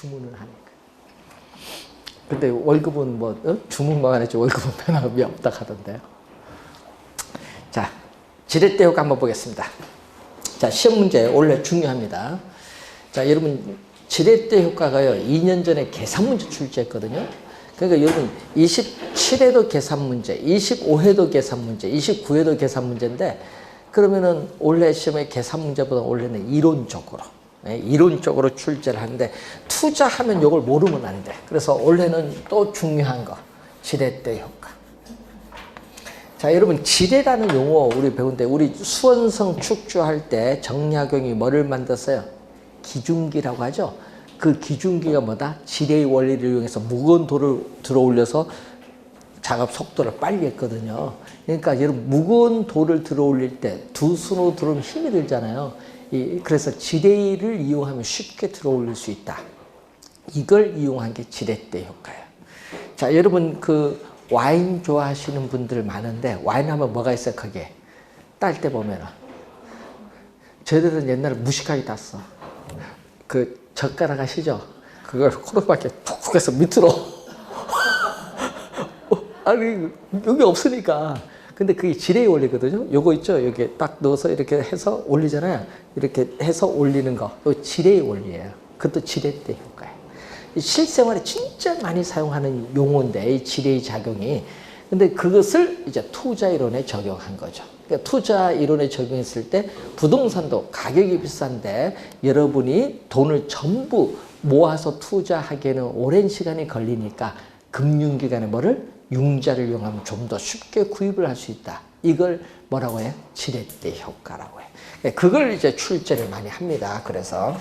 주문을 하니까. 근데 월급은 뭐 주문만 했지 월급은 변함이 없다 하던데요. 자, 지렛대 효과 한번 보겠습니다. 자, 시험 문제 원래 중요합니다. 자, 여러분 지렛대 효과가요 2년 전에 계산 문제 출제했거든요. 그러니까 여러분 27회도 계산 문제, 25회도 계산 문제, 29회도 계산 문제인데 그러면은 원래 시험에 계산 문제보다 원래는 이론적으로 출제를 하는데 투자하면 이걸 모르면 안 돼. 그래서 원래는 또 중요한 거 지렛대 효과. 자, 여러분 지뢰라는 용어 우리 배운데 우리 수원성 축주할 때 정약용이 뭐를 만들었어요? 기중기라고 하죠. 그 기중기가 뭐다? 지뢰의 원리를 이용해서 무거운 돌을 들어 올려서 작업 속도를 빨리 했거든요. 그러니까 여러분 무거운 돌을 들어 올릴 때 두 손으로 들어오면 힘이 들잖아요. 그래서 지뢰를 이용하면 쉽게 들어 올릴 수 있다. 이걸 이용한 게 지렛대 효과예요. 자, 여러분 그 와인 좋아하시는 분들 많은데 와인 하면 뭐가 있어요? 거기에 딸 때 보면은 저희들은 옛날에 무식하게 땄어. 그 젓가락 아시죠? 그걸 코로밖에 푹 해서 밑으로 아니 여기 없으니까. 근데 그게 지뢰의 원리거든요. 요거 있죠? 여기 딱 넣어서 이렇게 해서 올리잖아요. 이렇게 해서 올리는 거. 이거 지뢰의 원리예요. 그것도 지렛대 효과예요. 실생활에 진짜 많이 사용하는 용어인데 이 지뢰의 작용이. 근데 그것을 이제 투자 이론에 적용한 거죠. 그러니까 투자 이론에 적용했을 때 부동산도 가격이 비싼데 여러분이 돈을 전부 모아서 투자하기에는 오랜 시간이 걸리니까 금융기관에 뭐를 융자를 이용하면 좀 더 쉽게 구입을 할 수 있다. 이걸 뭐라고 해요? 지렛대 효과라고 해요. 그걸 이제 출제를 많이 합니다. 그래서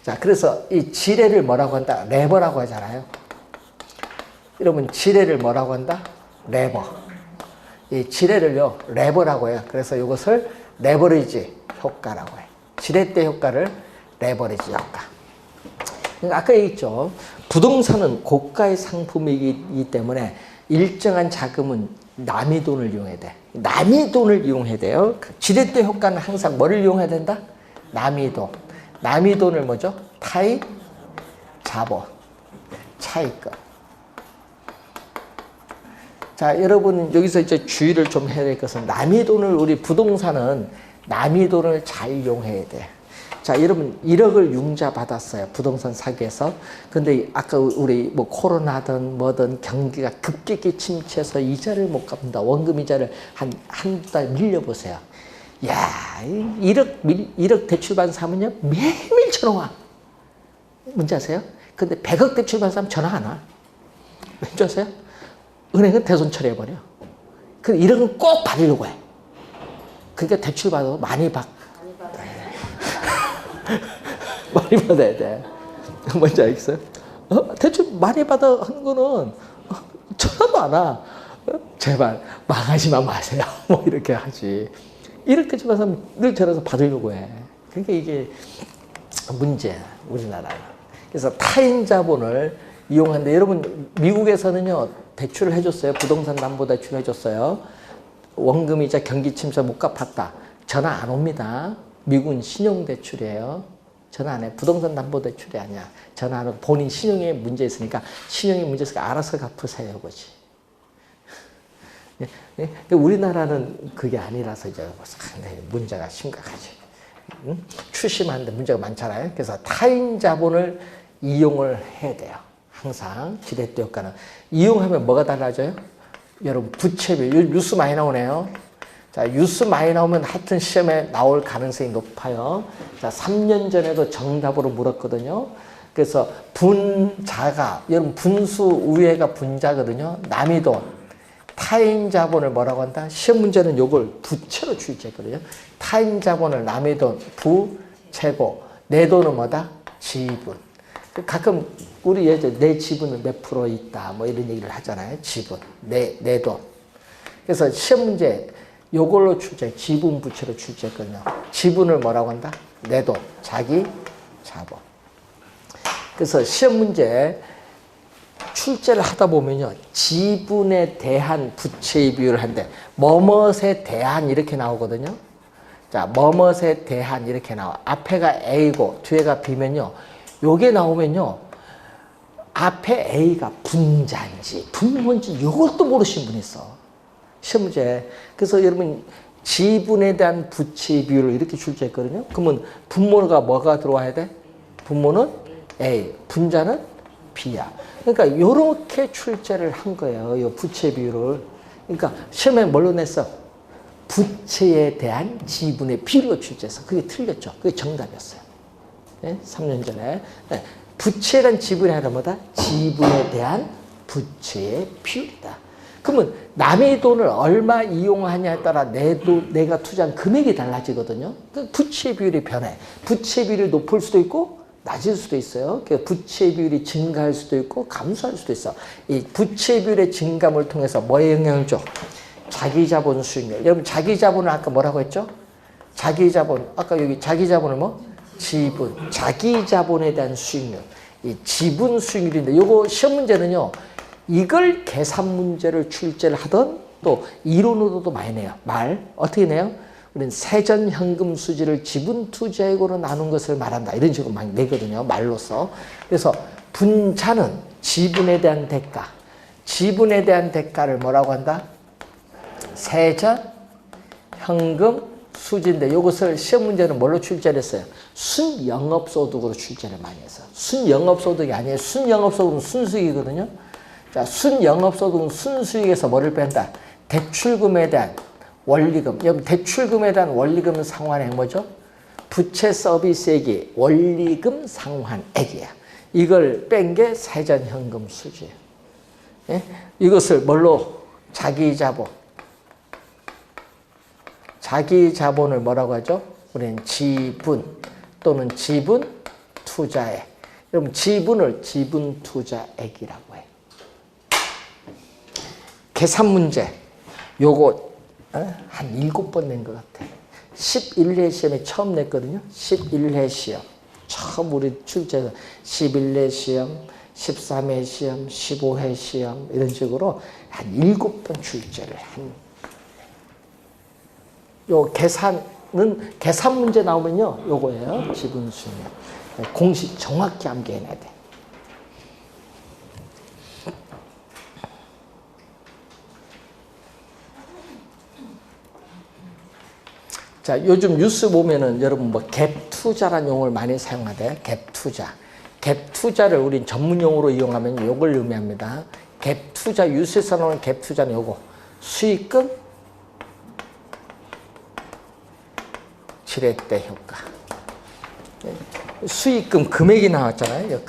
자, 그래서 이 지뢰를 뭐라고 한다? 레버라고 하잖아요. 여러분 지뢰를 뭐라고 한다? 레버. 이 지뢰를요 레버라고 해요. 그래서 이것을 레버리지 효과라고 해요. 지렛대 효과를 레버리지 효과. 아까 얘기했죠. 부동산은 고가의 상품이기 때문에 일정한 자금은 남의 돈을 이용해야 돼. 남의 돈을 이용해야 돼요. 지렛대 효과는 항상 뭐를 이용해야 된다? 남의 돈. 남의 돈을 뭐죠? 타의 자본. 차익금. 자, 여러분 여기서 이제 주의를 좀 해야 될 것은 남의 돈을 우리 부동산은 남의 돈을 잘 이용해야 돼. 자, 여러분 1억을 융자 받았어요. 부동산 사기에서. 근데 아까 우리 뭐 코로나든 뭐든 경기가 급격히 침체해서 이자를 못 갚는다. 원금 이자를 한 달 밀려보세요. 야, 1억 대출 받은 사람은요 매일매일 전화 와. 뭔지 아세요? 근데 100억 대출 받은 사람 전화 안 와. 왠지 아세요? 은행은 대손 처리해버려. 그 1억은 꼭 받으려고 해. 그러니까 대출 받아도 많이 많이 받아야 돼. 뭔지 알겠어요? 대출 많이 받아 하는 거는 전화도 안 와. 제발 망하지만 마세요. 뭐 이렇게 하지. 이렇게 집에서 늘 전화해서 받으려고 해. 그러니까 이게 문제야, 우리나라는. 그래서 타인 자본을 이용하는데 여러분 미국에서는요 대출을 해줬어요. 부동산 담보 대출 해줬어요. 원금이자 경기 침체 못 갚았다. 전화 안 옵니다. 미국은 신용대출이에요. 전화 안 해. 부동산 담보대출이 아니야. 전화 안 하고 본인 신용에 문제 있으니까 신용에 문제 있으니까 알아서 갚으세요. 그거지. 우리나라는 그게 아니라서 이제 상당히 문제가 심각하지. 추심하는데 문제가 많잖아요. 그래서 타인 자본을 이용을 해야 돼요. 항상 지렛대 효과는. 이용하면 뭐가 달라져요? 여러분 부채비. 뉴스 많이 나오네요. 자, 뉴스 많이 나오면 하여튼 시험에 나올 가능성이 높아요. 자, 3년 전에도 정답으로 물었거든요. 그래서 분자가, 여러분 분수 우회가 분자거든요. 남의 돈, 타인 자본을 뭐라고 한다? 시험 문제는 요걸 부채로 출제했거든요. 타인 자본을 남의 돈, 부채고, 내 돈은 뭐다? 지분. 가끔 우리 예전 내 지분은 몇 프로 있다, 뭐 이런 얘기를 하잖아요. 지분, 내 돈. 그래서 시험 문제 요걸로 출제, 지분 부채로 출제했거든요. 지분을 뭐라고 한다? 내 돈, 자기 자본. 그래서 시험 문제 출제를 하다 보면요, 지분에 대한 부채의 비율을 한대. 뭐뭇에 대한 이렇게 나오거든요. 자, 뭐뭇에 대한 이렇게 나와. 앞에가 A고 뒤에가 B면요, 요게 나오면요, 앞에 A가 분자인지 분모인지 이것도 모르시는 분이 있어. 시험 문제. 그래서 여러분 지분에 대한 부채 비율을 이렇게 출제했거든요. 그러면 분모가 뭐가 들어와야 돼? 분모는 A, 분자는 B야. 그러니까 이렇게 출제를 한 거예요. 이 부채 비율을. 그러니까 시험에 뭘로 냈어? 부채에 대한 지분의 비율로 출제해서 그게 틀렸죠. 그게 정답이었어요. 네? 3년 전에. 네. 부채란 지분이 아니라 뭐다? 지분에 대한 부채의 비율이다. 그러면 남의 돈을 얼마 이용하냐에 따라 내가 투자한 금액이 달라지거든요. 부채 비율이 변해. 부채 비율이 높을 수도 있고 낮을 수도 있어요. 부채 비율이 증가할 수도 있고 감소할 수도 있어. 이 부채 비율의 증감을 통해서 뭐에 영향을 줘? 자기 자본 수익률. 여러분 자기 자본을 아까 뭐라고 했죠? 자기 자본. 아까 여기 자기 자본을 뭐? 지분. 자기 자본에 대한 수익률. 이 지분 수익률인데 요거 시험 문제는요. 이걸 계산 문제를 출제를 하던 또 이론으로도 많이 내요. 어떻게 내요? 우리는 세전 현금 수지를 지분 투자액으로 나눈 것을 말한다. 이런 식으로 많이 내거든요. 말로서. 그래서 분자는 지분에 대한 대가. 지분에 대한 대가를 뭐라고 한다? 세전 현금 수지인데 이것을 시험 문제는 뭘로 출제를 했어요? 순영업소득으로 출제를 많이 했어요. 순영업소득이 아니에요. 순영업소득은 순수익이거든요. 자, 순영업소득은 순수익에서 뭐를 뺀다? 대출금에 대한 원리금. 여러분 대출금에 대한 원리금 상환액 뭐죠? 부채 서비스액이 원리금 상환액이야. 이걸 뺀 게 세전현금 수지예요. 예? 이것을 뭘로? 자기자본. 자기자본을 뭐라고 하죠? 우리는 지분 또는 지분 투자액. 여러분 지분을 지분 투자액이라고 해요. 계산 문제 요거 한 7번 낸 것 같아. 11회 시험에 처음 냈거든요. 11회 시험. 처음 우리 출제해서 11회 시험, 13회 시험, 15회 시험 이런 식으로 한 7번 출제를 한. 요 계산 문제 나오면요. 요거예요. 지분 수익률. 공식 정확히 암기해놔야 돼. 자, 요즘 뉴스 보면은 여러분 뭐 갭 투자라는 용어를 많이 사용하대. 갭 투자. 갭 투자를 우린 전문 용어로 이용하면 요걸 의미합니다. 갭 투자, 뉴스에서 나오는 갭 투자는 요거. 수익금, 지렛대 효과. 수익금 금액이 나왔잖아요.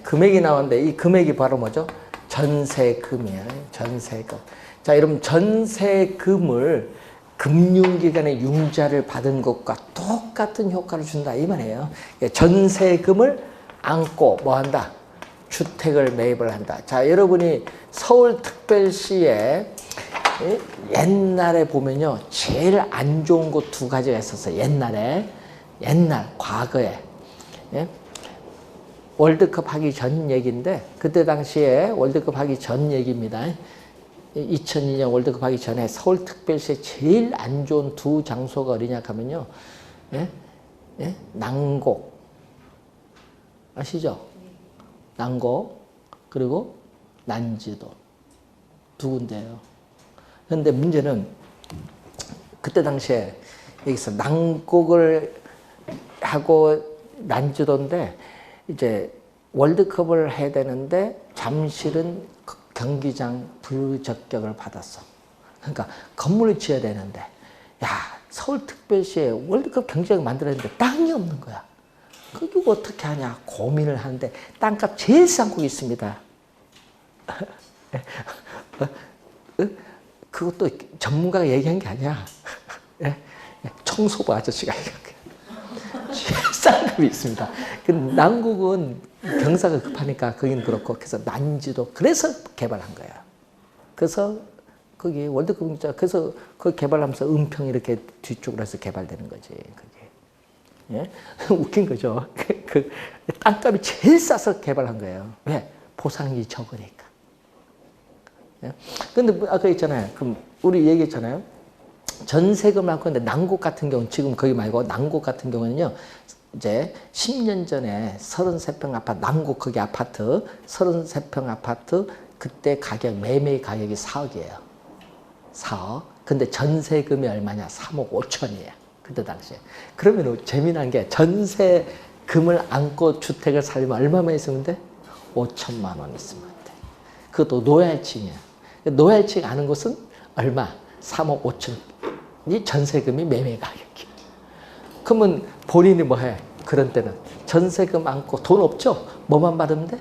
금액이 나왔는데 이 금액이 바로 뭐죠? 전세금이에요. 전세금. 자, 여러분 전세금을 금융기관의 융자를 받은 것과 똑같은 효과를 준다 이 말이에요. 전세금을 안고 뭐 한다? 주택을 매입을 한다. 자, 여러분이 서울특별시에 옛날에 보면요. 제일 안 좋은 곳 2가지가 있었어요. 과거에. 예? 월드컵 하기 전 얘기인데 그때 당시에 월드컵 하기 전 얘기입니다. 2002년 월드컵 하기 전에 서울특별시에 제일 안 좋은 2 장소가 어디냐 하면요. 예? 예? 난곡. 아시죠? 난곡 그리고 난지도 2 군데예요. 그런데 문제는 그때 당시에 여기서 난곡을 하고 난지도인데 이제 월드컵을 해야 되는데 잠실은 경기장 불적격을 받았어. 그러니까 건물을 지어야 되는데 야 서울특별시에 월드컵 경기장을 만들어야 되는데 땅이 없는 거야. 그거 어떻게 하냐 고민을 하는데 땅값 제일 싼 곳이 있습니다. 그것도 전문가가 얘기한 게 아니야. 청소부 아저씨가 얘기한 거야. 제일 싼 값이 있습니다. 난국은 경사가 급하니까 거긴 그렇고 그래서 난지도 그래서 개발한 거야. 그래서 거기 월드컵 경기장 그래서 그 개발하면서 은평 이렇게 뒤쪽으로 해서 개발되는 거지. 그게 예? 웃긴 거죠. 그 땅값이 제일 싸서 개발한 거예요. 왜? 보상이 적으니까. 예? 근데 아까 있잖아요. 그럼 우리 얘기했잖아요. 전세금을 할 건데 난곡 같은 경우는 지금 거기 말고 난곡 같은 경우는요. 이제 10년 전에 33평 아파트, 남구 거기 아파트, 33평 아파트, 그때 가격, 매매 가격이 4억이에요. 4억. 근데 전세금이 얼마냐? 3억 5천이에요. 그때 당시에. 그러면 재미난 게 전세금을 안고 주택을 살려면 얼마만 있으면 돼? 5천만 원 있으면 돼. 그것도 노얄층이야. 노얄층 아는 곳은 얼마? 3억 5천이 전세금이 매매 가격이야. 그러면 본인이 뭐 해? 그런 때는 전세금 안고 돈 없죠? 뭐만 받으면 돼?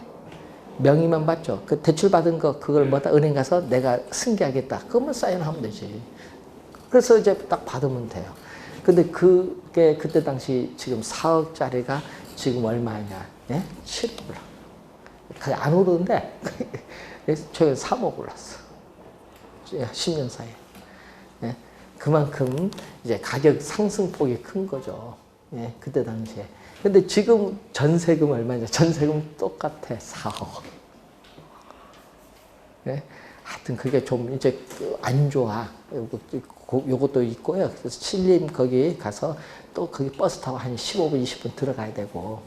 명의만 받죠. 그 대출 받은 거 그걸 뭐다 은행 가서 내가 승계하겠다. 그것만 사인하면 되지. 그래서 이제 딱 받으면 돼요. 근데 그게 그때 당시 지금 4억짜리가 지금 얼마냐? 예? 7억 올라. 그게 안 오르는데 최근 3억 올랐어. 10년 사이에. 예? 그만큼 이제 가격 상승폭이 큰 거죠. 예? 그때 당시에. 근데 지금 전세금 얼마냐? 전세금 똑같아. 4억. 예? 하여튼 그게 좀 이제 안 좋아. 요것도 있고요. 그래서 신림 거기 가서 또 거기 버스 타고 한 15분, 20분 들어가야 되고.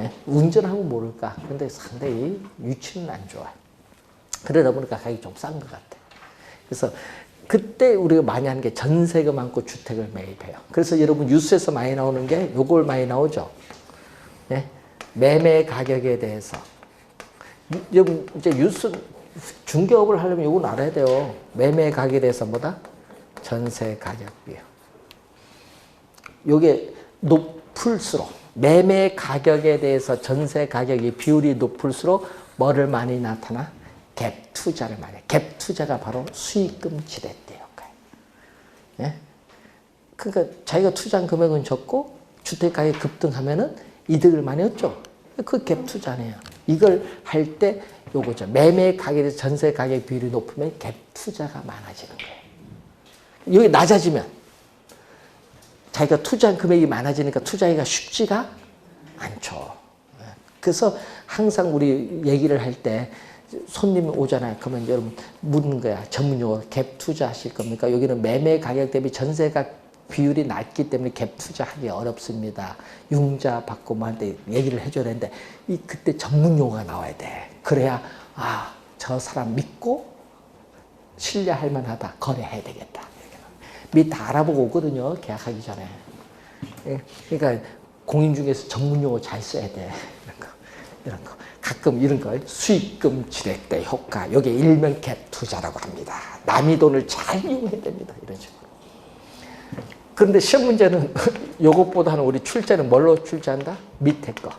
예? 운전하면 모를까. 근데 상당히 위치는 안 좋아. 그러다 보니까 가격이 좀 싼 것 같아. 그래서 그때 우리가 많이 하는 게 전세금 안고 주택을 매입해요. 그래서 여러분 뉴스에서 많이 나오는 게 요걸 많이 나오죠. 예? 매매 가격에 대해서. 여러분 이제 뉴스 중개업을 하려면 요건 알아야 돼요. 매매 가격에 대해서 뭐다? 전세 가격 비율. 요게 높을수록 매매 가격에 대해서 전세 가격이 비율이 높을수록 뭐를 많이 나타나? 갭 투자를 많이 해. 갭 투자가 바로 수익금 지렛대 효과예요. 예? 그러니까 자기가 투자한 금액은 적고 주택 가격이 급등하면은 이득을 많이 얻죠. 그 갭 투자네요. 이걸 할 때 요거죠. 매매 가격에서 전세 가격 비율이 높으면 갭 투자가 많아지는 거예요. 여기 낮아지면 자기가 투자한 금액이 많아지니까 투자하기가 쉽지가 않죠. 그래서 항상 우리 얘기를 할 때 손님이 오잖아요. 그러면 여러분 묻는 거야. 전문 용어 갭 투자하실 겁니까? 여기는 매매 가격 대비 전세가 비율이 낮기 때문에 갭 투자하기 어렵습니다. 융자 받고 뭐 할 때 얘기를 해줘야 되는데 그때 전문 용어가 나와야 돼. 그래야 저 사람 믿고 신뢰할 만하다. 거래해야 되겠다. 미리 다 알아보고 오거든요. 계약하기 전에. 그러니까 공인 중에서 전문 용어 잘 써야 돼. 이런 거. 가끔 이런 걸 수익금 지렛대 효과. 요게 일명 갭 투자라고 합니다. 남의 돈을 잘 이용해야 됩니다. 이런 식으로. 그런데 시험 문제는 요것보다는 우리 출제는 뭘로 출제한다? 밑에 거.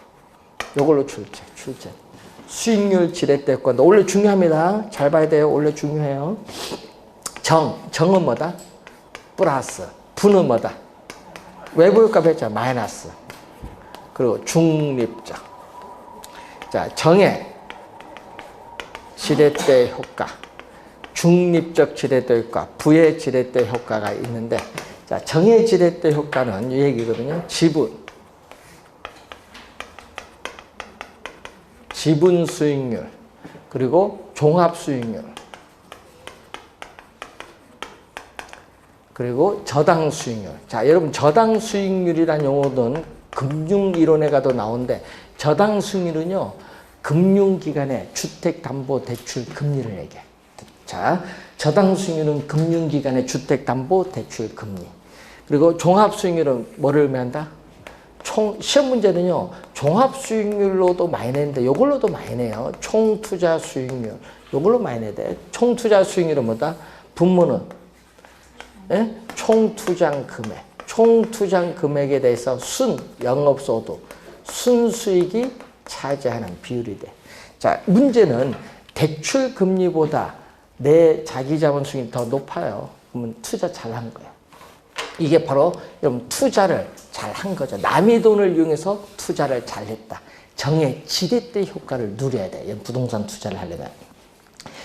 요걸로 출제. 수익률 지렛대 효과. 원래 중요합니다. 잘 봐야 돼요. 원래 중요해요. 정은 뭐다? 플러스. 부는 뭐다? 외부 효과 배자 마이너스. 그리고 중립적. 자, 정의 지렛대 효과, 중립적 지렛대 효과, 부의 지렛대 효과가 있는데, 자, 정의 지렛대 효과는 이 얘기거든요. 지분 수익률, 그리고 종합 수익률, 그리고 저당 수익률. 자, 여러분 저당 수익률이라는 용어는 금융이론에 가도 나오는데, 저당 수익률은요, 금융기관의 주택담보대출 금리를 얘기해. 자, 저당 수익률은 금융기관의 주택담보대출 금리. 그리고 종합수익률은 뭐를 의미한다? 시험 문제는요, 종합수익률로도 많이 내는데, 이걸로도 많이 내요. 총투자 수익률. 이걸로 많이 내야 돼. 총투자 수익률은 뭐다? 분모는 예? 총투자 금액. 총투자 금액에 대해서 영업소득, 순수익이 차지하는 비율이 돼. 자, 문제는 대출 금리보다 내 자기 자본 수익이 더 높아요. 그러면 투자 잘한 거예요. 이게 바로 여러분 투자를 잘한 거죠. 남의 돈을 이용해서 투자를 잘했다. 정의 지렛대 효과를 누려야 돼. 부동산 투자를 하려면.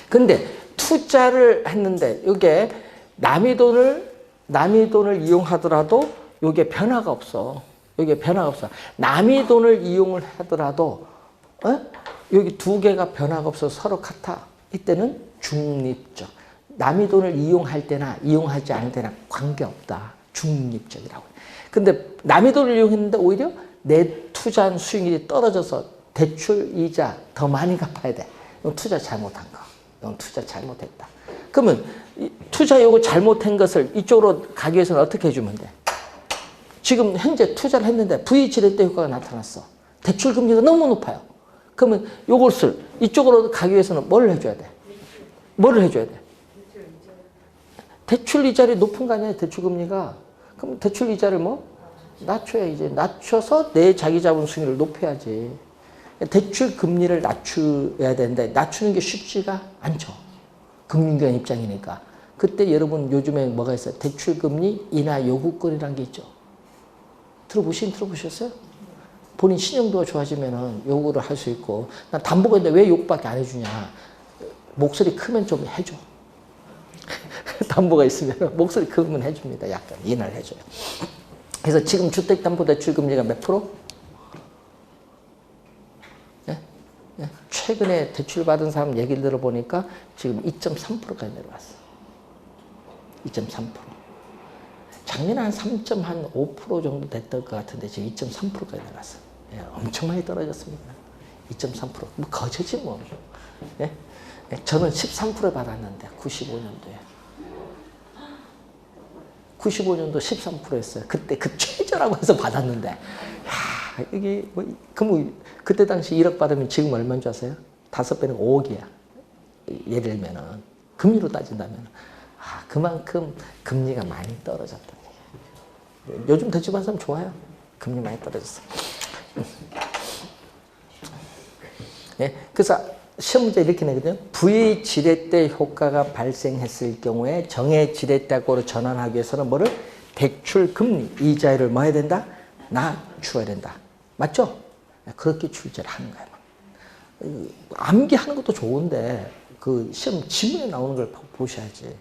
근데 투자를 했는데 이게 남의 돈을 이용하더라도 이게 변화가 없어. 여기에 변화가 없어. 남의 돈을 이용을 하더라도 여기 두 개가 변화가 없어서 서로 같아. 이때는 중립적. 남의 돈을 이용할 때나 이용하지 않을 때나 관계없다. 중립적이라고. 근데 남의 돈을 이용했는데 오히려 내 투자한 수익률이 떨어져서 대출 이자 더 많이 갚아야 돼. 이건 투자 잘못한 거. 이건 투자 잘못했다. 그러면 투자 요거 잘못한 것을 이쪽으로 가기 위해서는 어떻게 해주면 돼? 지금 현재 투자를 했는데 V지렛대 효과가 나타났어. 대출 금리가 너무 높아요. 그러면 요것을 이쪽으로 가기 위해서는 뭘 해줘야 돼? 뭐를 해줘야 돼? 대출 이자율이 높은 거 아니야, 대출 금리가. 그럼 대출 이자를 뭐? 낮춰야지. 낮춰서 내 자기 자본 수익률을 높여야지. 대출 금리를 낮춰야 되는데 낮추는 게 쉽지가 않죠. 금융기관 입장이니까. 그때 여러분 요즘에 뭐가 있어요? 대출 금리 인하 요구권이라는 게 있죠. 들어보셨어요? 본인 신용도가 좋아지면은 요구를 할 수 있고, 난 담보가 있는데 왜 요구밖에 안 해주냐? 목소리 크면 좀 해줘. 담보가 있으면 목소리 크면 해줍니다. 약간 인하를 해줘요. 그래서 지금 주택담보대출 금리가 몇 프로? 예? 예? 최근에 대출 받은 사람 얘기를 들어보니까 지금 2.3%까지 내려왔어. 2.3%. 작년에 한 3.5% 정도 됐던 것 같은데 지금 2.3%까지 내려왔어. 예, 엄청 많이 떨어졌습니다. 2.3%. 뭐 거저지 뭐. 예? 예, 저는 13% 받았는데 95년도에. 95년도 13%였어요. 그때 그 최저라고 해서 받았는데, 야, 이게 뭐, 그럼 그때 당시 1억 받으면 지금 얼마인 줄 아세요? 5배는 5억이야. 예를 들면은 금리로 따진다면, 아, 그만큼 금리가 많이 떨어졌다. 요즘 대출 받는 사람 좋아요. 금리 많이 떨어졌어. 예, 그래서 시험 문제 이렇게 내거든요. V 지렛대 효과가 발생했을 경우에 정해 지렛대학으로 전환하기 위해서는 뭐를? 대출 금리 이자율을 뭐 해야 된다? 낮춰야 된다. 맞죠? 그렇게 출제를 하는 거예요. 암기하는 것도 좋은데 그 시험 지문에 나오는 걸 보셔야지.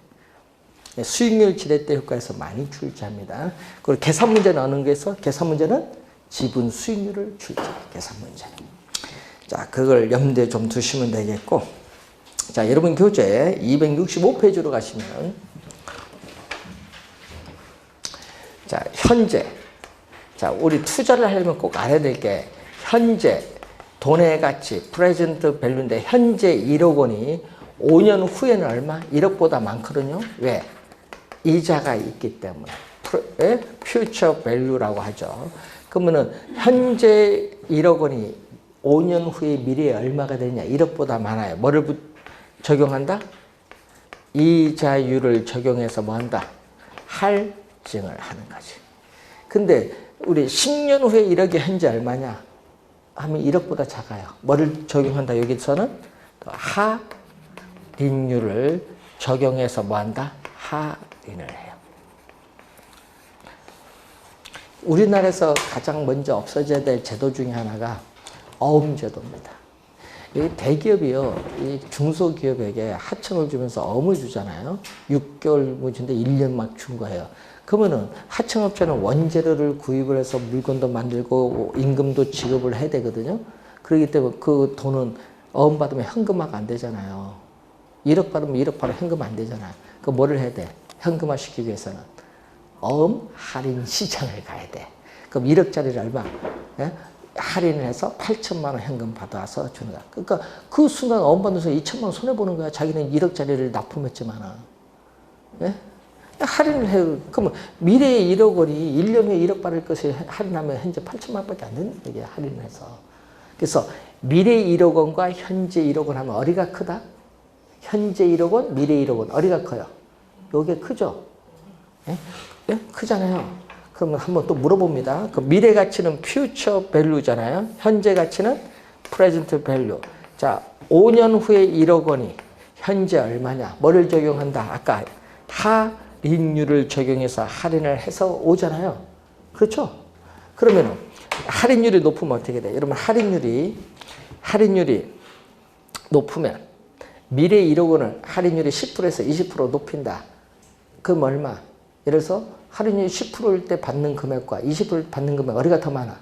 수익률 지렛대 효과에서 많이 출제합니다. 그리고 계산 문제 나오는 거에서 계산 문제는 지분 수익률을 출제해요. 계산 문제는. 자, 그걸 염두에 좀 두시면 되겠고. 자, 여러분 교재 265페이지로 가시면, 자, 현재. 자, 우리 투자를 하려면 꼭 알아야 될 게, 현재 돈의 가치, 프레젠트 밸류인데, 현재 1억 원이 5년 후에는 얼마? 1억보다 많거든요. 왜? 이자가 있기 때문에. 퓨처 밸류라고 하죠. 그러면은, 현재 1억 원이 5년 후에 미래에 얼마가 되냐? 1억보다 많아요. 뭐를 적용한다? 이자율을 적용해서 뭐 한다? 할증을 하는 거지. 근데 우리 10년 후에 1억이 현재 얼마냐? 하면 1억보다 작아요. 뭐를 적용한다? 여기서는 할인율을 적용해서 뭐 한다? 할인을 해요. 우리나라에서 가장 먼저 없어져야 될 제도 중에 하나가 어음제도입니다. 이 대기업이요, 이 중소기업에게 하청을 주면서 어음을 주잖아요. 6개월 무주인데 1년 막 준 거예요. 그러면은 하청업체는 원재료를 구입을 해서 물건도 만들고 임금도 지급을 해야 되거든요. 그렇기 때문에 그 돈은 어음 받으면 현금화가 안 되잖아요. 1억 받으면 1억 바로 현금 안 되잖아요. 그 뭐를 해야 돼? 현금화 시키기 위해서는 어음 할인 시장을 가야 돼. 그럼 1억짜리를 얼마? 예? 할인을 해서 8천만 원 현금 받아서 주는 거야. 그러니까 그 순간 어음받으면서 2천만 원 손해보는 거야. 자기는 1억짜리를 납품했지만. 예? 할인을 해요. 그러면 미래의 1억 원이 1년 후에 1억 받을 것을 할인하면 현재 8천만 원밖에 안 되는 거예요. 할인을 해서. 그래서 미래의 1억 원과 현재 1억 원 하면 어디가 크다? 현재 1억 원, 미래 1억 원. 어디가 커요? 요게 크죠? 예? 예? 크잖아요. 그러면 한번 또 물어봅니다. 그 미래 가치는 future value잖아요. 현재 가치는 present value. 자, 5년 후에 1억 원이 현재 얼마냐? 뭐를 적용한다? 아까 할인율을 적용해서 할인을 해서 오잖아요. 그렇죠? 그러면 할인율이 높으면 어떻게 돼? 여러분 할인율이 높으면 미래 1억 원을 할인율이 10%에서 20% 높인다. 그럼 얼마? 예를 들어서 할인율이 10%일 때 받는 금액과 20%일 때 받는 금액 어디가 더 많아?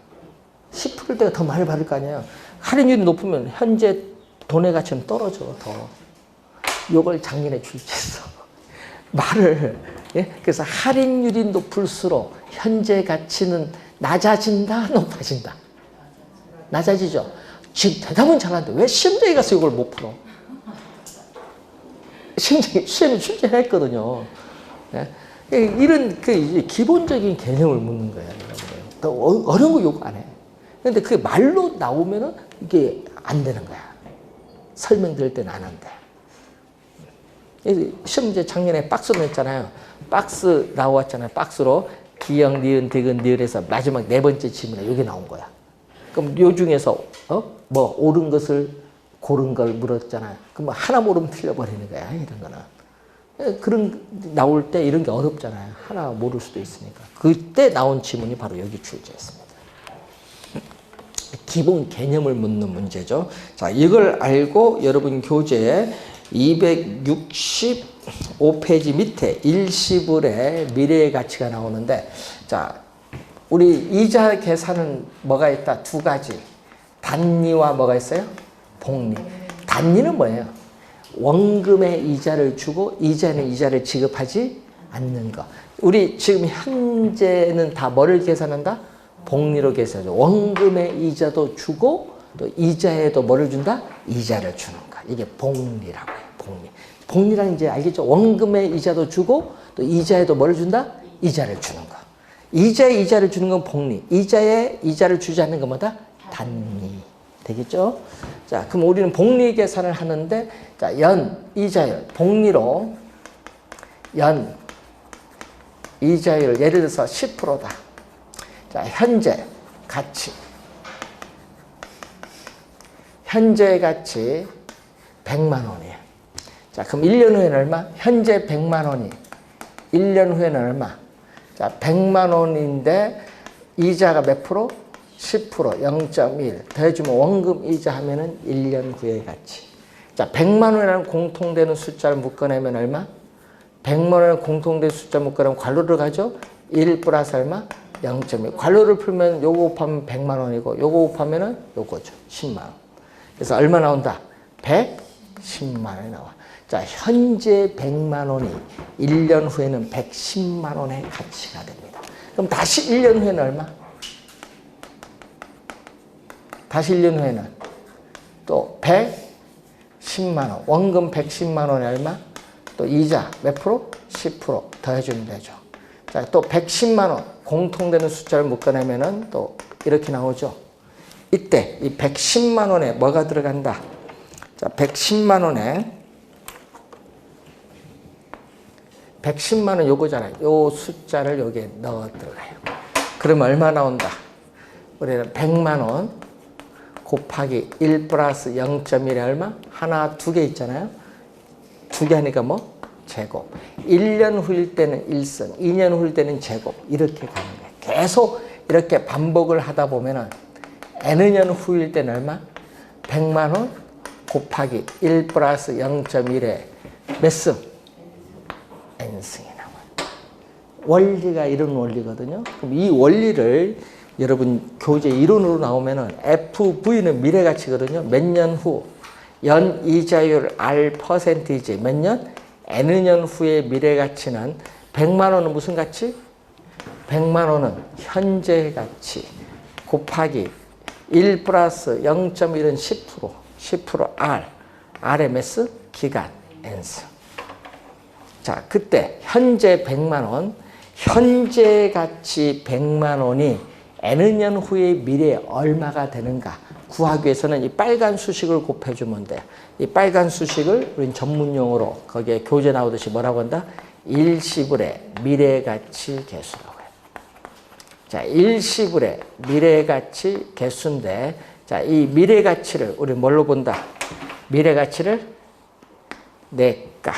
10%일 때가 더 많이 받을 거 아니에요. 할인율이 높으면 현재 돈의 가치는 떨어져 더. 요걸 작년에 출제했어. 말을. 예? 그래서 할인율이 높을수록 현재 가치는 낮아진다, 높아진다? 낮아지죠. 지금 대답은 잘하는데 왜 시험장에 가서 이걸 못 풀어? 시험에 출제했거든요. 네? 이런 기본적인 개념을 묻는 거예요. 더 어려운 거 요구 안 해. 근데 그게 말로 나오면은 이게 안 되는 거야. 설명드릴 때는 안 한대. 시험제 작년에 박스 냈잖아요. 박스 나왔잖아요. 박스로 기역, 니은, 디귿, 리을에서 마지막 네 번째 지문에 이게 나온 거야. 그럼 요 중에서 뭐 옳은 것을 고른 걸 물었잖아요. 그럼 하나 모르면 틀려버리는 거야. 이런 거는. 그런 나올 때 이런 게 어렵잖아요. 하나 모를 수도 있으니까. 그때 나온 지문이 바로 여기 출제했습니다. 기본 개념을 묻는 문제죠. 자, 이걸 알고 여러분 교재에 265페이지 밑에 일시불의 미래의 가치가 나오는데, 자, 우리 이자 계산은 뭐가 있다? 두 가지. 단리와 뭐가 있어요? 복리. 단리는 뭐예요? 원금의 이자를 주고 이자는 이자를 지급하지 않는 거. 우리 지금 현재는 다 뭐를 계산한다? 복리로 계산하죠. 원금의 이자도 주고 또 이자에도 뭐를 준다? 이자를 주는 거. 이게 복리라고 해요. 복리. 복리란 이제 알겠죠? 원금의 이자도 주고 또 이자에도 뭐를 준다? 이자를 주는 거. 이자에 이자를 주는 건 복리. 이자에 이자를 주지 않는 건 뭐다? 단리. 되겠죠? 자, 그럼 우리는 복리 계산을 하는데, 자, 연, 이자율, 복리로 연, 이자율, 예를 들어서 10%다. 자, 현재 가치. 현재 가치 100만 원이에요. 자, 그럼 1년 후에는 얼마? 현재 100만 원이 1년 후에는 얼마? 자, 100만 원인데 이자가 몇 프로? 10%, 0.1 더해주면 원금 이자 하면은 1년 후의 가치. 자, 100만 원이라는 공통되는 숫자를 묶어내면 얼마? 100만 원의 공통된 숫자 묶어내면 괄호를 가죠? 1 플러스 얼마? 0.1. 괄호를 풀면 요거 곱하면 100만 원이고 요거 곱하면은 요거죠. 10만 원. 그래서 얼마 나온다? 110만 원이 나와. 자, 현재 100만 원이 1년 후에는 110만 원의 가치가 됩니다. 그럼 다시 1년 후에는 얼마? 다시 1년 후에는 또 110만 원. 원금 110만 원에 얼마? 또 이자 몇 프로? 10% 더해주면 되죠. 자, 또 110만 원 공통되는 숫자를 묶어내면은 또 이렇게 나오죠. 이때 이 110만 원에 뭐가 들어간다? 자, 110만 원에 110만 원 요거잖아요. 요 숫자를 여기에 넣어 들어가요. 그러면 얼마 나온다? 우리는 100만 원 곱하기 1 플러스 0.1에 얼마? 하나, 두 개 있잖아요. 두 개 하니까 뭐? 제곱. 1년 후일 때는 1승, 2년 후일 때는 제곱. 이렇게 가는 거예요. 계속 이렇게 반복을 하다 보면은 N 년 후일 때는 얼마? 100만 원 곱하기 1 플러스 0.1에 몇 승? N승이 나와요. 원리가 이런 원리거든요. 그럼 이 원리를 여러분 교재 이론으로 나오면은 FV는 미래가치거든요. 몇 년 후, 연 이자율 R 퍼센티지 몇 년? N년 후의 미래가치는 100만 원은 무슨 가치? 100만 원은 현재 가치 곱하기 1 플러스 0.1은 10%, 10% R, R의 몇 수? 기간 N수. 자, 그때 현재 100만 원, 현재 가치 100만 원이 N년 후의 미래에 얼마가 되는가 구하기 위해서는 이 빨간 수식을 곱해주면 돼. 이 빨간 수식을 우린 전문용어로 거기에 교재 나오듯이 뭐라고 한다? 일시불의 미래가치 개수라고 해요. 자, 일시불의 미래가치 개수인데, 자, 이 미래가치를 우리 뭘로 본다? 미래가치를 내가.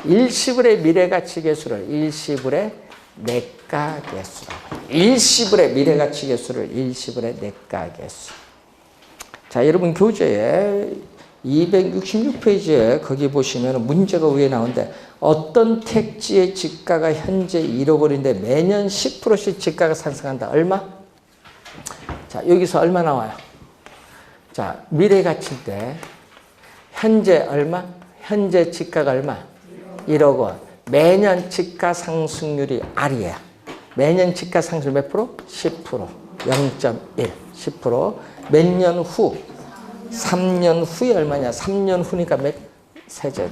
일시불의 미래가치 개수를 일시불의 내가 개수라고 해요. 일시불의 미래가치 개수를 일시불의 내가 개수. 자, 여러분 교재에 266페이지에 거기 보시면 문제가 위에 나오는데, 어떤 택지의 지가가 현재 1억 원인데 매년 10%씩 지가가 상승한다. 얼마? 자, 여기서 얼마 나와요? 자, 미래가치인데 현재 얼마? 현재 지가가 얼마? 1억 원. 매년 지가 상승률이 R이야. 매년 집가 상승 몇 프로? 10%. 0.1. 10%. 몇 년 후? 3년 후에 얼마냐? 3년 후니까 몇? 세제곱.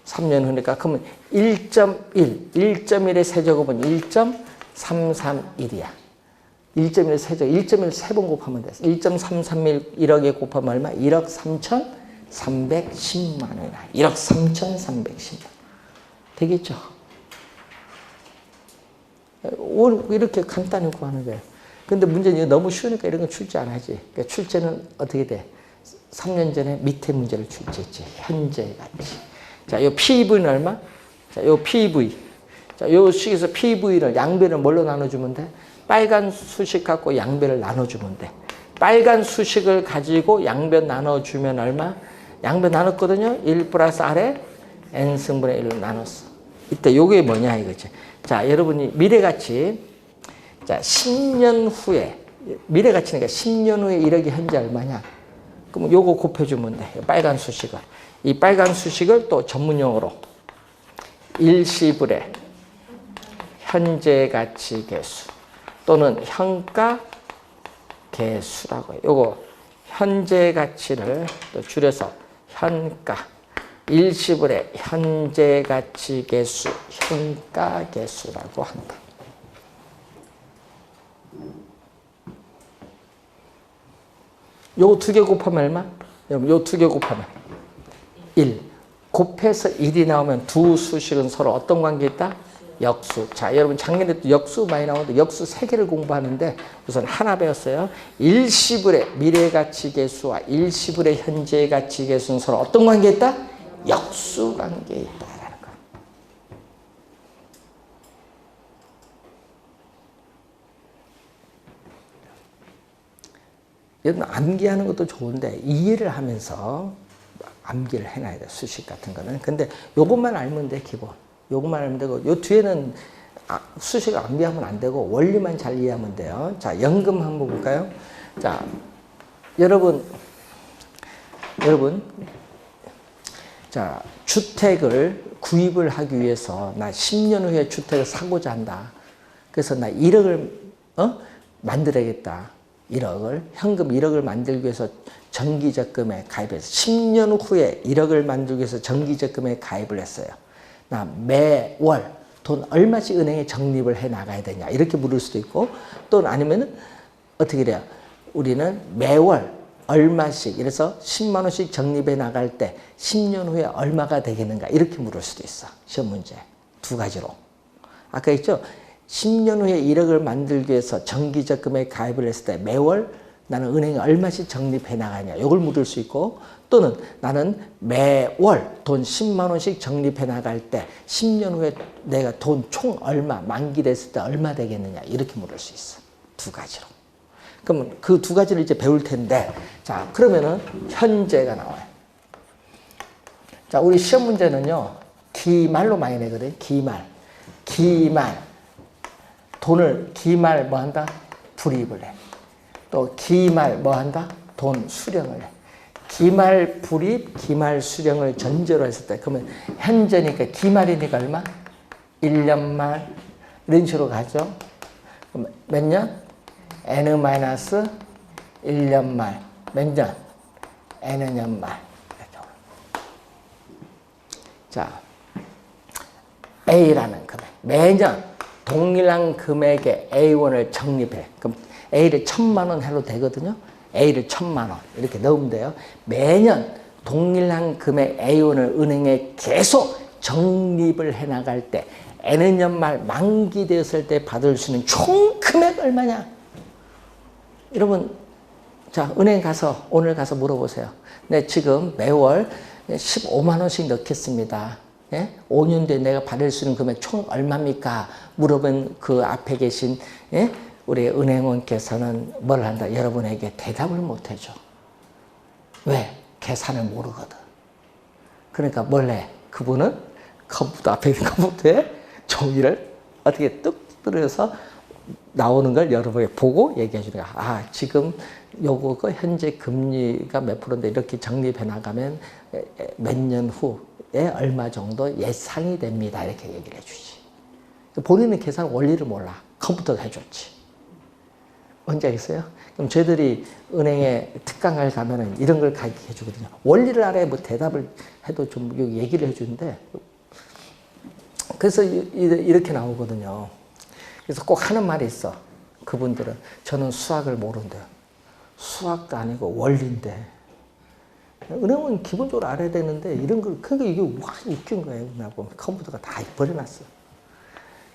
3년 후니까 그러면 1.1. 1.1의 세제곱은 1.331이야. 1.1의 세제곱. 1.1 세 번 곱하면 돼. 1.331 1억에 곱하면 얼마? 1억 3,310만 원이나. 1억 3,310만 원. 되겠죠? 이렇게 간단히 구하는 거예요. 근데 문제는 너무 쉬우니까 이런 거 출제 안 하지. 그러니까 출제는 어떻게 돼? 3년 전에 밑에 문제를 출제했지. 현재 가치. 자, 요 PV는 얼마? 자, 요 PV. 자, 요 식에서 PV를 양변을 뭘로 나눠주면 돼? 빨간 수식 갖고 양변을 나눠주면 돼. 빨간 수식을 가지고 양변 나눠주면 얼마? 양변 나눴거든요. 1 플러스 R에 N승분의 1로 나눴어. 이때 요게 뭐냐 이거지. 자, 여러분이 미래가치. 자, 10년 후에, 미래가치니까 10년 후에 1억이 현재 얼마냐? 그럼 요거 곱해주면 돼. 빨간 수식을. 이 빨간 수식을 또 전문용어로 일시불의 현재 가치 계수 또는 현가 계수라고 해요. 요거 현재 가치를 또 줄여서 현가. 일시불의 현재 가치 계수, 현가 계수라고 한다. 요거 2개 곱하면 얼마? 여러분, 요 2개 곱하면 1. 곱해서 1이 나오면 두 수식은 서로 어떤 관계 있다? 역수. 자, 여러분 작년에도 역수 많이 나오는데 역수 3개를 공부하는데 우선 하나 배웠어요. 일시불의 미래가치계수와 일시불의 현재가치계수는 서로 어떤 관계 있다? 역수 관계에 있다라는 거. 여러분 암기하는 것도 좋은데 이해를 하면서 암기를 해놔야 돼. 수식 같은 거는. 근데 요것만 알면 돼. 기본. 요것만 알면 되고 요 뒤에는 수식 암기하면 안 되고 원리만 잘 이해하면 돼요. 자, 연금 한번 볼까요? 자, 여러분 자, 주택을 구입을 하기 위해서 나 10년 후에 주택을 사고자 한다. 그래서 나 1억을 만들어야겠다. 1억을 현금 1억을 만들기 위해서 정기적금에 가입해서 10년 후에 1억을 만들기 위해서 정기적금에 가입을 했어요. 나 매월 돈 얼마씩 은행에 적립을 해 나가야 되냐 이렇게 물을 수도 있고 또는 아니면은 어떻게 돼요? 우리는 매월 얼마씩 이래서 10만 원씩 적립해 나갈 때 10년 후에 얼마가 되겠는가 이렇게 물을 수도 있어. 시험 문제 두 가지로. 아까 했죠? 10년 후에 1억을 만들기 위해서 정기적금에 가입을 했을 때 매월 나는 은행에 얼마씩 적립해 나가냐 이걸 물을 수 있고 또는 나는 매월 돈 10만 원씩 적립해 나갈 때 10년 후에 내가 돈 총 얼마 만기됐을 때 얼마 되겠느냐 이렇게 물을 수 있어. 두 가지로. 그러면 그 두 가지를 이제 배울 텐데 자 그러면은 현재가 나와요. 자 우리 시험 문제는요 기말로 많이 내거든. 기말 돈을 기말 뭐 한다? 불입을 해. 또 기말 뭐 한다? 돈 수령을 해. 기말 불입, 기말 수령을 전제로 했을 때 그러면 현재니까 기말이니까 얼마? 1년 말 이런 식으로 가죠. 그럼 몇 년? n-1년 말. 몇 년? n년 말. 자, A라는 금액. 매년 동일한 금액의 A1을 적립해. 그럼 A를 1,000만 원 해도 되거든요. A를 1,000만 원 이렇게 넣으면 돼요. 매년 동일한 금액 A1을 은행에 계속 적립을 해나갈 때 N년 말 만기되었을 때 받을 수 있는 총 금액 얼마냐? 여러분 자 은행 가서 오늘 가서 물어보세요. 네 지금 매월 15만 원씩 넣겠습니다. 예? 5년 뒤에 내가 받을 수 있는 금액 총 얼마입니까? 물어본 그 앞에 계신 예? 우리 은행원께서는 뭘 한다? 여러분에게 대답을 못 해줘. 왜? 계산을 모르거든. 그러니까 뭘 해? 그분은 컴퓨터 앞에 있는 컴퓨터에 종이를 어떻게 뚝 뚫어서 나오는 걸 여러분이 보고 얘기해 주는 거야. 아, 지금 요거 현재 금리가 몇 프로인데 이렇게 적립해 나가면 몇 년 후에 얼마 정도 예상이 됩니다. 이렇게 얘기를 해 주지. 본인은 계산 원리를 몰라. 컴퓨터가 해줬지. 뭔지 알겠어요? 그럼 저희들이 은행에 특강을 가면은 이런 걸 가르쳐 주거든요. 원리를 알아야 뭐 대답을 해도 좀 얘기를 해주는데, 그래서 이렇게 나오거든요. 그래서 꼭 하는 말이 있어. 그분들은 저는 수학을 모른대요. 수학도 아니고 원리인데. 은행은 기본적으로 알아야 되는데 이런 걸, 그러니까 이게 확 웃긴 거예요. 나고 컴퓨터가 다 버려놨어.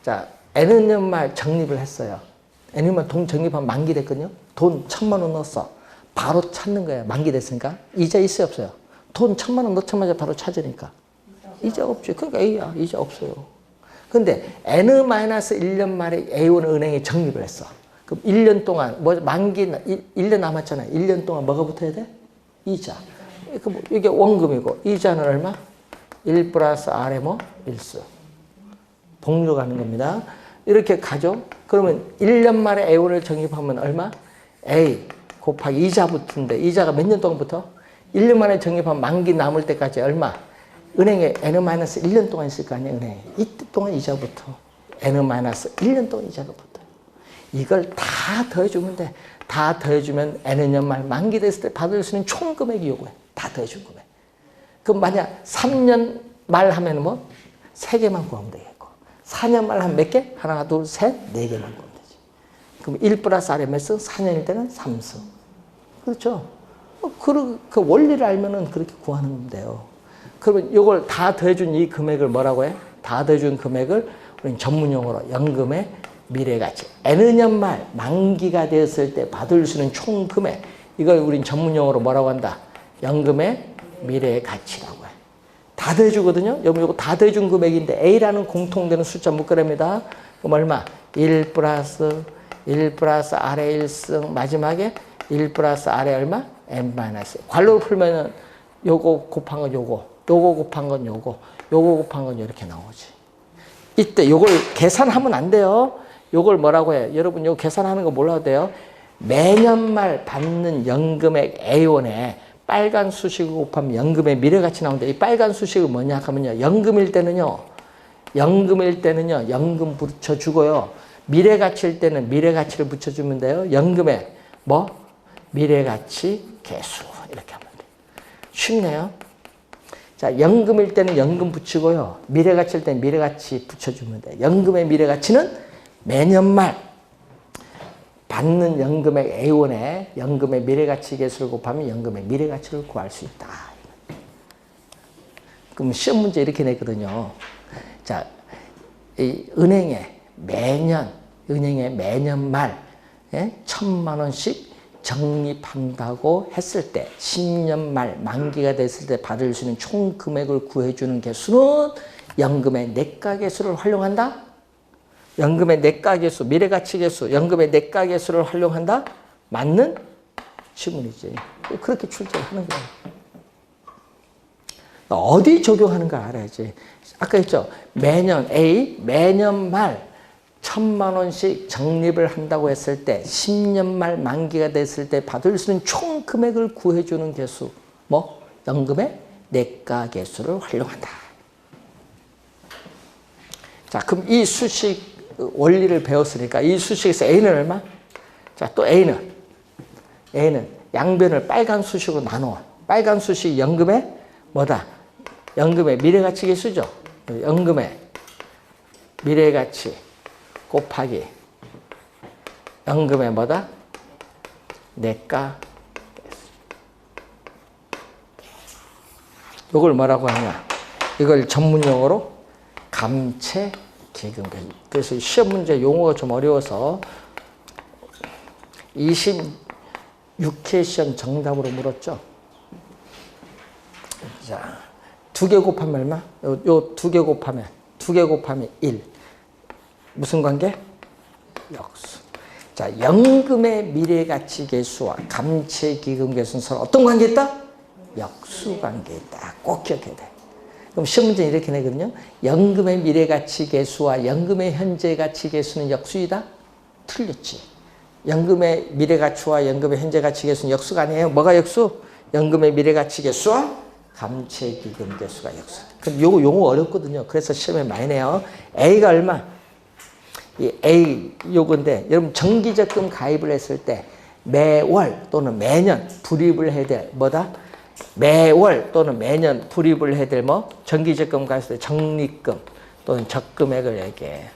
자, N년 말 적립을 했어요. N년 말 돈 적립하면 만기됐거든요. 돈 1,000만 원 넣었어. 바로 찾는 거예요. 만기됐으니까. 이자 있어요, 없어요? 돈 1,000만 원 넣자마자 바로 찾으니까. 이자 없죠. 그러니까 A야. 이자 없어요. 근데 N-1년 말에 A원 은행에 적립을 했어. 그럼 1년 동안, 뭐 만기, 1년 남았잖아요. 1년 동안 뭐가 붙어야 돼? 이자. 이게 원금이고, 이자는 얼마? 1 플러스 R에 뭐? 일수. 복류 가는 겁니다. 이렇게 가죠? 그러면 1년 말에 A원을 적립하면 얼마? A 곱하기 이자 붙는데, 이자가 몇 년 동안 붙어? 1년 만에 적립하면 만기 남을 때까지 얼마? 은행에 N-1년 동안 있을 거 아니에요, 은행에. 이때 동안 이자 붙어. N-1년 동안 이자가 붙어. 이걸 다 더해주면 돼. 다 더해주면 N년 말 만기 됐을 때 받을 수 있는 총 금액이 요거야. 다 더해준 금액. 그럼 만약 3년 말 하면 뭐? 3개만 구하면 되겠고. 4년 말 하면 몇 개? 하나, 둘, 셋, 4개만 구하면 되지. 그럼 1 플러스 R의 몇 승? 4년일 때는 3승. 그렇죠? 그 원리를 알면은 그렇게 구하는 돼요. 그러면 이걸 다 더해준 이 금액을 뭐라고 해? 다 더해준 금액을 우리는 전문용어로 연금의 미래가치. N년 말 만기가 되었을 때 받을 수 있는 총 금액. 이걸 우린 전문용어로 뭐라고 한다? 연금의 미래의 가치라고 해. 다 더해주거든요. 여러분 이거 다 더해준 금액인데 A라는 공통되는 숫자 묶으랍니다. 그럼 얼마? 1 플러스 R의 1승 마지막에 1 플러스 R의 얼마? N-. 괄호로 풀면은 요거 곱한 건 요거 곱한 건 요거 곱한 건 이렇게 나오지. 이때 요걸 계산하면 안 돼요. 요걸 뭐라고 해요? 여러분 요거 계산하는 거 몰라도 돼요. 매년 말 받는 연금액 A원에 빨간 수식을 곱하면 연금의 미래가치 나오는데, 이 빨간 수식은 뭐냐 하면요, 연금일 때는요 연금 붙여주고요, 미래가치일 때는 미래가치를 붙여주면 돼요. 연금의 뭐? 미래가치 계수 이렇게 하면 돼요. 쉽네요. 자, 연금일 때는 연금 붙이고요, 미래가치일 때는 미래가치 붙여주면 돼요. 연금의 미래가치는 매년 말 받는 연금액 A원에 연금의 미래가치 계수를 곱하면 연금의 미래가치를 구할 수 있다. 그럼 시험 문제 이렇게 냈거든요. 자, 이 은행에 매년 말 1,000만 원씩 적립한다고 했을 때 10년 말 만기가 됐을 때 받을 수 있는 총 금액을 구해주는 개수는 연금의 내가 개수를 활용한다. 연금의 내가 개수, 미래가치 개수, 연금의 내가 개수를 활용한다? 맞는 질문이지. 그렇게 출제하는 거예요. 어디 적용하는가 알아야지. 아까 했죠. 매년 말 1,000만 원씩 적립을 한다고 했을 때 10년 말 만기가 됐을 때 받을 수 있는 총 금액을 구해주는 개수. 뭐? 연금의 내가 개수를 활용한다. 자, 그럼 이 수식 원리를 배웠으니까 이 수식에서 A는 얼마? 자, 또 A는 양변을 빨간 수식으로 나눠. 빨간 수식이 연금의 뭐다? 연금의 미래가치 계수죠. 연금의 미래가치 곱하기 연금의 뭐다? 내가. 이걸 뭐라고 하냐? 이걸 전문용어로 감채 기금계수. 그래서 시험 문제 용어가 좀 어려워서 26회 시험 정답으로 물었죠. 자, 2개 곱하면 얼마? 요 2개 곱하면 1. 무슨 관계? 역수. 자, 연금의 미래가치 계수와 감채 기금계수는 서로 어떤 관계 있다? 역수 관계 있다. 꼭 기억해야 돼. 그럼 시험 문제는 이렇게 내거든요. 연금의 미래가치 계수와 연금의 현재가치 계수는 역수이다? 틀렸지. 연금의 미래가치와 연금의 현재가치 계수는 역수가 아니에요. 뭐가 역수? 연금의 미래가치 계수와 감채기금 계수가 역수. 그럼 요거 용어 어렵거든요. 그래서 시험에 많이 내요. A가 얼마? 이 A 요건데 여러분 정기적금 가입을 했을 때 매월 또는 매년 불입을 해야 될 뭐다? 매월 또는 매년 불입을 해야 될 뭐? 정기적금 가입을 때 적립금 또는 적금액을 얘기해.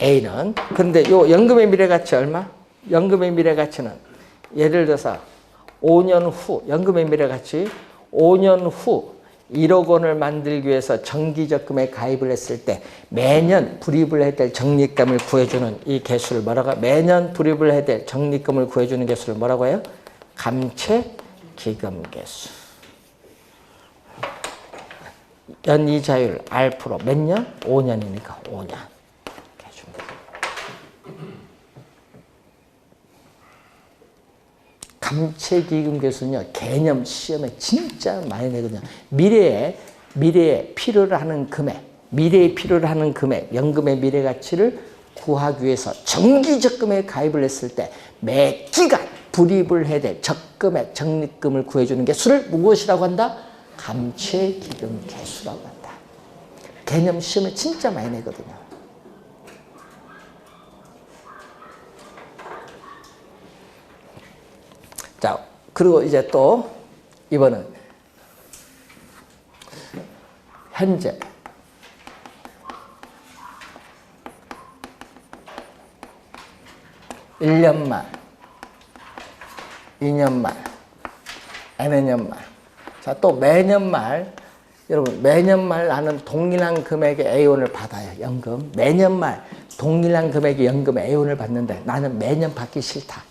A는 그런데 요 연금의 미래가치 얼마? 연금의 미래가치는 예를 들어서 5년 후 연금의 미래가치 5년 후 1억 원을 만들기 위해서 정기적금에 가입을 했을 때 매년 불입을 해야 될 적립금을 구해주는 이 개수를 뭐라고 해요? 매년 불입을 해야 될 적립금을 구해주는 개수를 뭐라고 해요? 감채기금 개수. 연이자율 R% 몇 년? 5년이니까 5년. 감채기금 개수는요, 개념 시험에 진짜 많이 내거든요. 미래에 필요로 하는 금액, 미래에 필요로 하는 금액, 연금의 미래 가치를 구하기 위해서 정기적금에 가입을 했을 때 매 기간 불입을 해야 될 적금액, 적립금을 구해주는 개수를 무엇이라고 한다? 감채기금 개수라고 한다. 개념 시험에 진짜 많이 내거든요. 자, 그리고 이제 또 이번은 현재 1년 말, 2년 말, N년 말. 자, 또 매년 말, 여러분 매년 말 나는 동일한 금액의 A원을 받아요. 연금. 매년 말 동일한 금액의 연금 A원을 받는데 나는 매년 받기 싫다.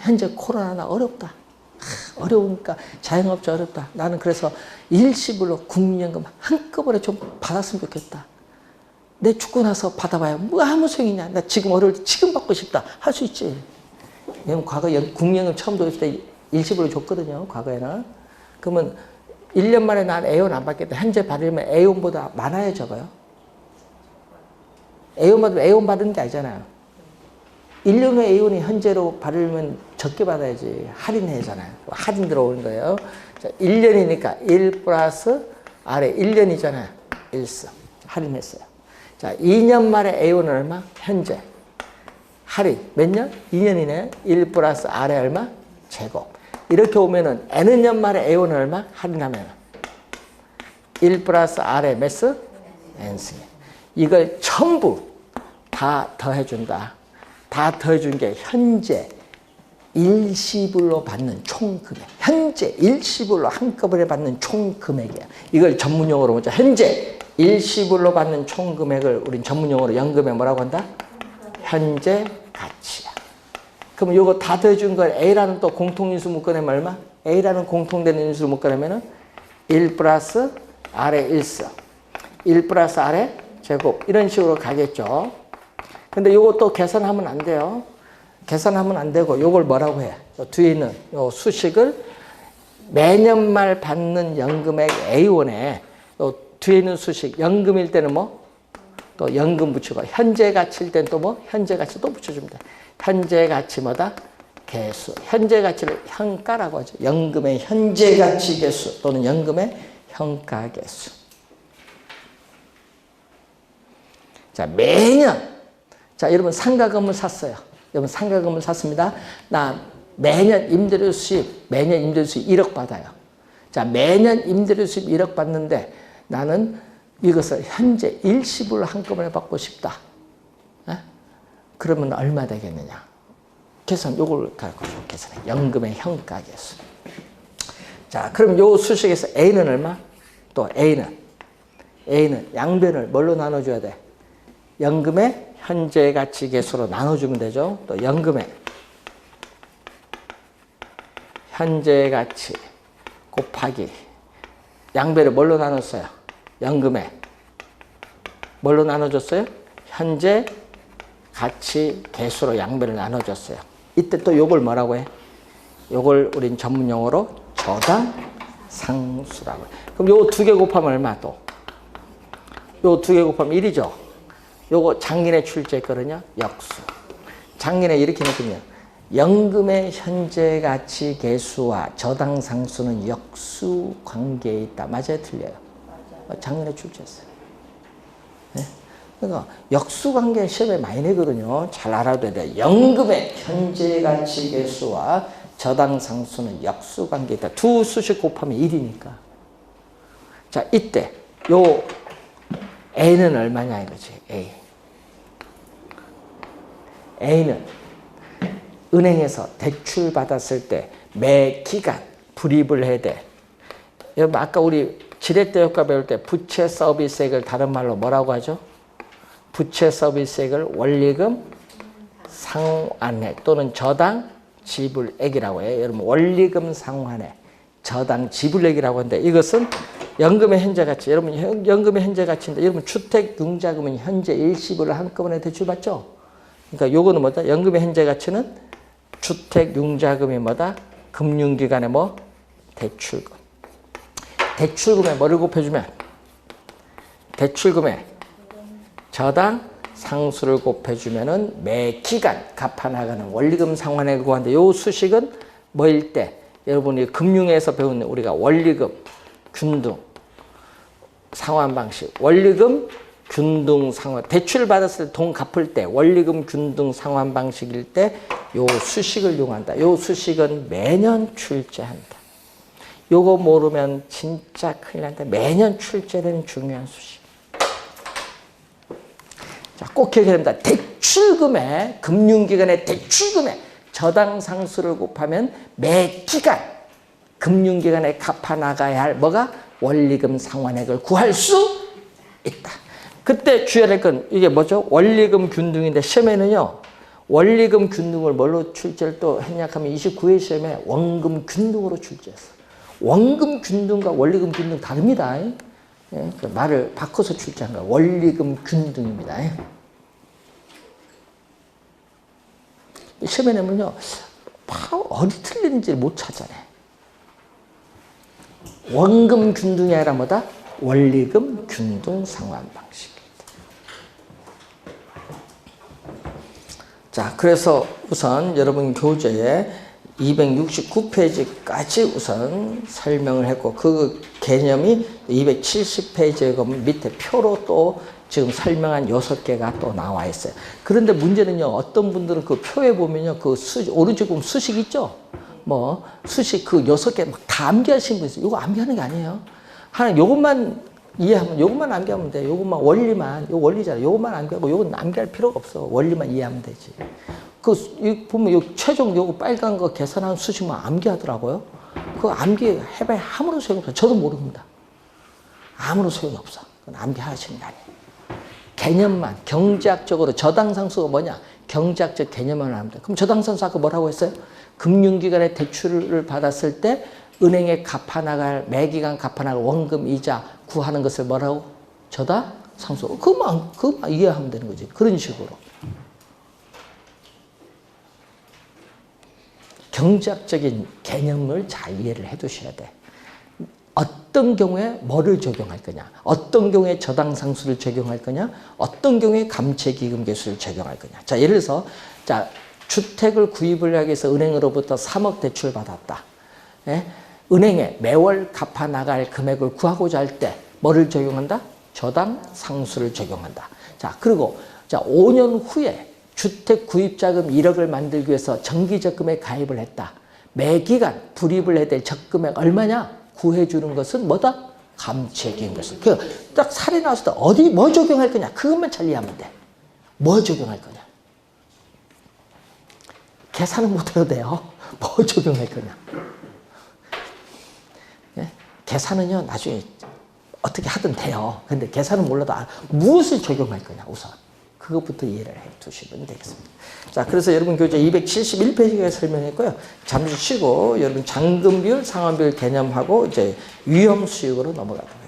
현재 코로나나 어렵다. 어려우니까 자영업자 어렵다. 나는 그래서 일시불로 국민연금 한꺼번에 좀 받았으면 좋겠다. 내 죽고 나서 받아봐야 뭐 아무 소용이냐. 나 지금 어려울 때 지금 받고 싶다. 할 수 있지. 왜냐면 과거 국민연금 처음 들어올 때 일시불로 줬거든요. 과거에는. 그러면 1년 만에 난 A원 안 받겠다. 현재 받으면 A원보다 많아요, 적어요? A원 받으면 A원 받는 게 아니잖아요. 1년 후에 A원이 현재로 받으면 적게 받아야지. 할인해잖아요. 할인 들어오는 거예요. 자, 1년이니까 1 플러스 아래 1년이잖아요. 1스. 할인했어요. 자, 2년 말에 A원은 얼마? 현재. 할인. 몇 년? 2년이네. 1 플러스 아래 얼마? 제곱. 이렇게 오면은 N년 말에 A원은 얼마? 할인하면 1 플러스 아래 몇 스? N스. 이걸 전부 다 더해준다. 다 더해준 게 현재 일시불로 받는 총 금액. 현재 일시불로 한꺼번에 받는 총 금액이야. 이걸 전문용어로 뭐죠? 현재 일시불로 받는 총 금액을 우린 전문용어로 연금에 뭐라고 한다? 현재 가치야. 그럼 요거 다 더해준 걸 A라는 또 공통인수 묶어내면 얼마? A라는 공통되는 인수를 묶어내면은 1 플러스 아래 1스. 1 플러스 아래 제곱. 이런 식으로 가겠죠. 근데 요거 또 계산하면 안 돼요. 계산하면 안 되고 요걸 뭐라고 해? 뒤에 있는 요 수식을 매년 말 받는 연금액 A원에 요 뒤에 있는 수식 연금일 때는 뭐? 또 연금 붙이고 현재 가치일 때는 또 뭐? 현재 가치 또 붙여주면 돼. 현재 가치 뭐다? 개수. 현재 가치를 현가라고 하죠. 연금의 현재 가치 개수 또는 연금의 현가 개수. 자, 매년 자, 여러분 상가건물 샀어요. 여러분 상가건물 샀습니다. 나 매년 임대료 수입, 매년 임대료 수입 1억 받아요. 자, 매년 임대료 수입 1억 받는데 나는 이것을 현재 일시불로 한꺼번에 받고 싶다. 에? 그러면 얼마 되겠느냐? 계산, 요걸 갖고 계산해. 연금의 현가계수. 자, 그럼 요 수식에서 A는 얼마? 또 A는 양변을 뭘로 나눠줘야 돼? 연금의 현재 가치 계수로 나눠주면 되죠. 또 연금의 현재 가치 곱하기 양배를 뭘로 나눴어요? 연금의 뭘로 나눠줬어요? 현재 가치 계수로 양배를 나눠줬어요. 이때 또 요걸 뭐라고 해? 요걸 우린 전문 용어로 저당 상수라고 해. 그럼 요 두 개 곱하면 얼마 또? 요 두 개 곱하면 1이죠. 요거 작년에 출제했거든요. 역수. 작년에 이렇게 했거든요. 연금의 현재 가치 계수와 저당 상수는 역수 관계에 있다. 맞아요? 틀려요? 작년에 출제했어요. 네? 그러니까 역수관계 시험에 많이 내거든요. 잘 알아둬야 돼. 연금의 현재 가치 계수와 저당 상수는 역수관계이다. 두 수씩 곱하면 1이니까. 자, 이때 요 A는 얼마냐 이거지. A. A는 은행에서 대출 받았을 때 매 기간 불입을 해야 돼. 여러분 아까 우리 지렛대 효과 배울 때 부채 서비스액을 다른 말로 뭐라고 하죠? 부채 서비스액을 원리금 상환액 또는 저당 지불액이라고 해요. 여러분 원리금 상환액, 저당 지불액이라고 하는데 이것은 연금의 현재 가치. 여러분 연금의 현재 가치인데 여러분 주택 융자금은 현재 일시불을 한꺼번에 대출받죠? 그러니까 요거는 뭐다? 연금의 현재 가치는 주택 융자금이 뭐다? 금융기관의 뭐? 대출금. 대출금에 뭐를 곱해주면? 대출금에 저당 상수를 곱해주면은 매 기간 갚아나가는 원리금 상환액을 구하는데 요 수식은 뭐일 때? 여러분이 금융에서 배운 우리가 원리금, 균등, 상환 방식. 원리금, 균등, 상환. 대출 받았을 때 돈 갚을 때 원리금, 균등, 상환 방식일 때 요 수식을 이용한다. 요 수식은 매년 출제한다. 요거 모르면 진짜 큰일 난다. 매년 출제되는 중요한 수식. 자, 꼭 기억해야 됩니다. 대출금에, 금융기관의 대출금에 저당 상수를 곱하면 매 기간 금융기관에 갚아나가야 할 뭐가? 원리금 상환액을 구할 수 있다. 그때 주의해야 될 건 이게 뭐죠? 원리금 균등인데 시험에는요. 원리금 균등을 뭘로 출제를 또 했냐 하면 29회 시험에 원금 균등으로 출제했어. 원금 균등과 원리금 균등 다릅니다. 예, 그 말을 바꿔서 출제한 거야. 원리금 균등입니다. 예. 시험에 내면요. 어디 틀리는지 못 찾아내. 원금 균등이 아니라 뭐다? 원리금 균등 상환 방식. 자, 그래서 우선 여러분 교재에 269페이지까지 우선 설명을 했고 그 개념이 270페이지에 보면 밑에 표로 또 지금 설명한 6개가 또 나와 있어요. 그런데 문제는요. 어떤 분들은 그 표에 보면요. 그 오른쪽 보면 수식 있죠? 뭐 수식 그 6개 막 다 암기하신 분 있어요. 이거 암기하는 게 아니에요. 하나 요것만 이해하면 요것만 암기하면 돼. 요것만 원리만 요 원리잖아. 요것만 암기하고 요건 암기할 필요가 없어. 원리만 이해하면 되지. 그 보면 요 최종 요거 빨간 거 계산한 수식만 암기하더라고요. 그거 암기 해봐야 아무런 소용이 없어. 저도 모릅니다. 아무런 소용이 없어. 그건 암기하시는 게 아니에요. 개념만 경제학적으로 저당상수가 뭐냐? 경제학적 개념만 하면 돼. 그럼 저당상수 아까 뭐라고 했어요? 금융기관에 대출을 받았을 때 은행에 갚아나갈 매기간 갚아나갈 원금 이자 구하는 것을 뭐라고? 저당상수. 그것만 이해하면 되는 거지. 그런 식으로. 경제학적인 개념을 잘 이해를 해 두셔야 돼. 어떤 경우에 뭐를 적용할 거냐, 어떤 경우에 저당상수를 적용할 거냐, 어떤 경우에 감채기금 계수를 적용할 거냐. 자, 예를 들어서 자, 주택을 구입을 하기 위해서 은행으로부터 3억 대출 받았다. 예? 은행에 매월 갚아 나갈 금액을 구하고자 할 때 뭐를 적용한다? 저당상수를 적용한다. 자, 그리고 자, 5년 후에 주택 구입자금 1억을 만들기 위해서 정기적금에 가입을 했다. 매기간 불입을 해야 될 적금액 얼마냐? 구해주는 것은 뭐다? 감채기금 계수. 딱 사례 나왔을 때 어디 뭐 적용할 거냐? 그것만 잘 이해하면 돼. 뭐 적용할 거냐? 계산은 못해도 돼요. 뭐 적용할 거냐? 예? 계산은요 나중에 어떻게 하든 돼요. 근데 계산은 몰라도 무엇을 적용할 거냐 우선. 그것부터 이해를 해 두시면 되겠습니다. 자, 그래서 여러분 교재 271페이지에 설명했고요. 잠시 쉬고 여러분 잔금 비율, 상환 비율 개념하고 이제 위험 수익으로 넘어가도록